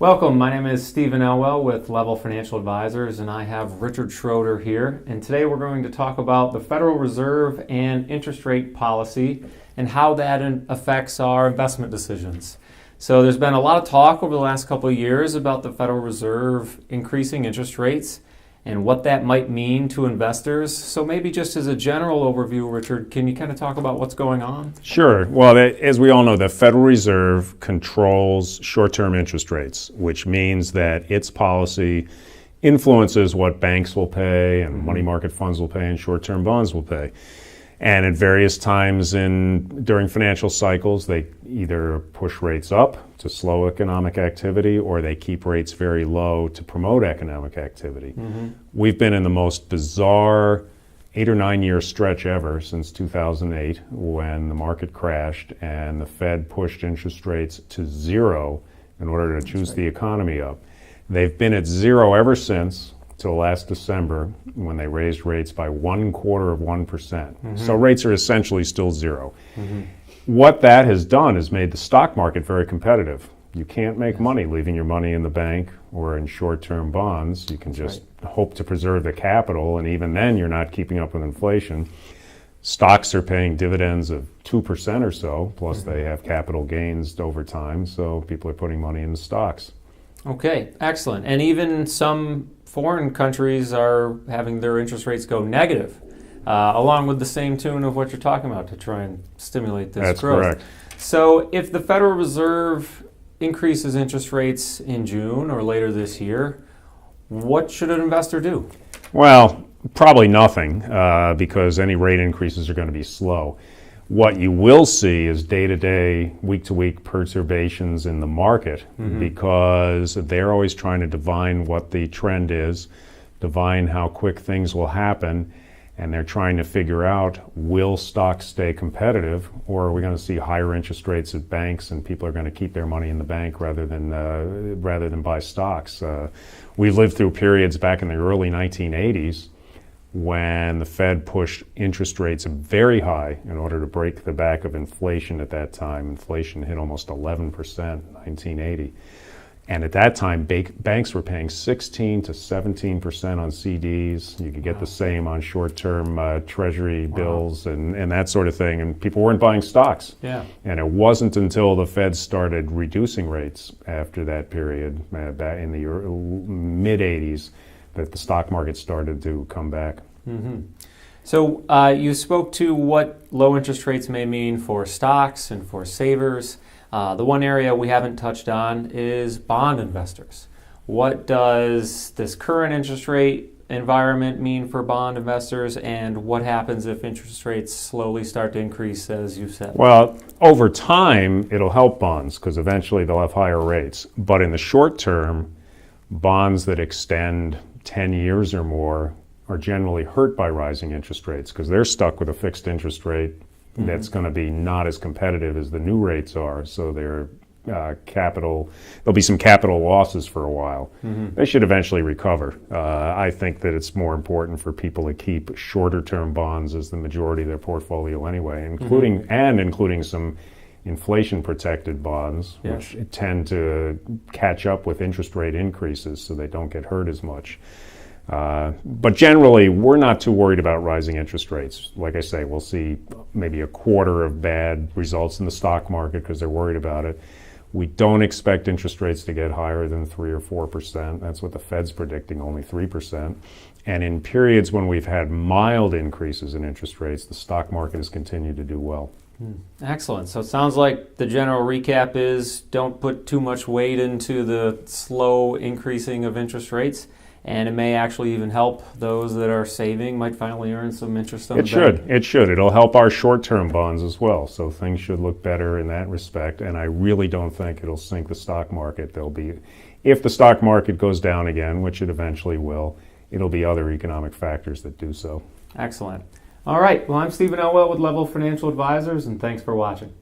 Welcome, my name is Steven Elwell with Level Financial Advisors, and I have Richard Schroeder here. And today we're going to talk about the Federal Reserve and interest rate policy and how that affects our investment decisions. So there's been a lot of talk over the last couple of years about the Federal Reserve increasing interest rates and what that might mean to investors. So maybe just as a general overview, Richard, can you kind of talk about what's going on? Sure. Well, as we all know, the Federal Reserve controls short-term interest rates, which means that its policy influences what banks will pay and money market funds will pay and short-term bonds will pay. And at various times during financial cycles, they either push rates up to slow economic activity or they keep rates very low to promote economic activity. We've been in the most bizarre 8 or 9 year stretch ever since 2008 when the market crashed and the Fed pushed interest rates to zero in order to juice the economy up. They've been at zero ever since, till last December when they raised rates by 0.25%. So rates are essentially still zero. What that has done is made the stock market very competitive. You can't make money leaving your money in the bank or in short-term bonds. You can just hope to preserve the capital, and even then you're not keeping up with inflation. Stocks are paying dividends of 2% or so, plus they have capital gains over time, so people are putting money into stocks. Okay, excellent. And even some foreign countries are having their interest rates go negative, along with the same tune of what you're talking about to try and stimulate this growth. That's correct. So if the Federal Reserve increases interest rates in June or later this year, what should an investor do? Well, probably nothing, because any rate increases are going to be slow. What you will see is day-to-day, week-to-week perturbations in the market because they're always trying to divine what the trend is, divine how quick things will happen, and they're trying to figure out, will stocks stay competitive, or are we going to see higher interest rates at banks and people are going to keep their money in the bank rather than buy stocks? We've lived through periods back in the early 1980s when the Fed pushed interest rates very high in order to break the back of inflation at that time. Inflation hit almost 11% in 1980. And at that time, banks were paying 16 to 17% on CDs. You could get the same on short-term treasury bills and that sort of thing. And people weren't buying stocks. Yeah. And it wasn't until the Fed started reducing rates after that period, back in the mid-80s, that the stock market started to come back. So you spoke to what low interest rates may mean for stocks and for savers. The one area we haven't touched on is bond investors. What does this current interest rate environment mean for bond investors, and what happens if interest rates slowly start to increase, as you said? Well, over time, it'll help bonds because eventually they'll have higher rates. But in the short term, bonds that extend 10 years or more are generally hurt by rising interest rates because they're stuck with a fixed interest rate that's going to be not as competitive as the new rates are. So there'll be some capital losses for a while. They should eventually recover. I think that it's more important for people to keep shorter term bonds as the majority of their portfolio anyway, including some inflation protected bonds, which tend to catch up with interest rate increases so they don't get hurt as much. But generally, we're not too worried about rising interest rates. Like I say, we'll see maybe a quarter of bad results in the stock market because they're worried about it. We don't expect interest rates to get higher than 3 or 4%. That's what the Fed's predicting, only 3%. And in periods when we've had mild increases in interest rates, the stock market has continued to do well. Excellent. So it sounds like the general recap is don't put too much weight into the slow increasing of interest rates, and it may actually even help those that are saving, might finally earn some interest on the bank. It should. It'll help our short-term bonds as well, so things should look better in that respect, and I really don't think it'll sink the stock market. If the stock market goes down again, which it eventually will, it'll be other economic factors that do so. Excellent. All right. Well, I'm Steven Elwell with Level Financial Advisors, and thanks for watching.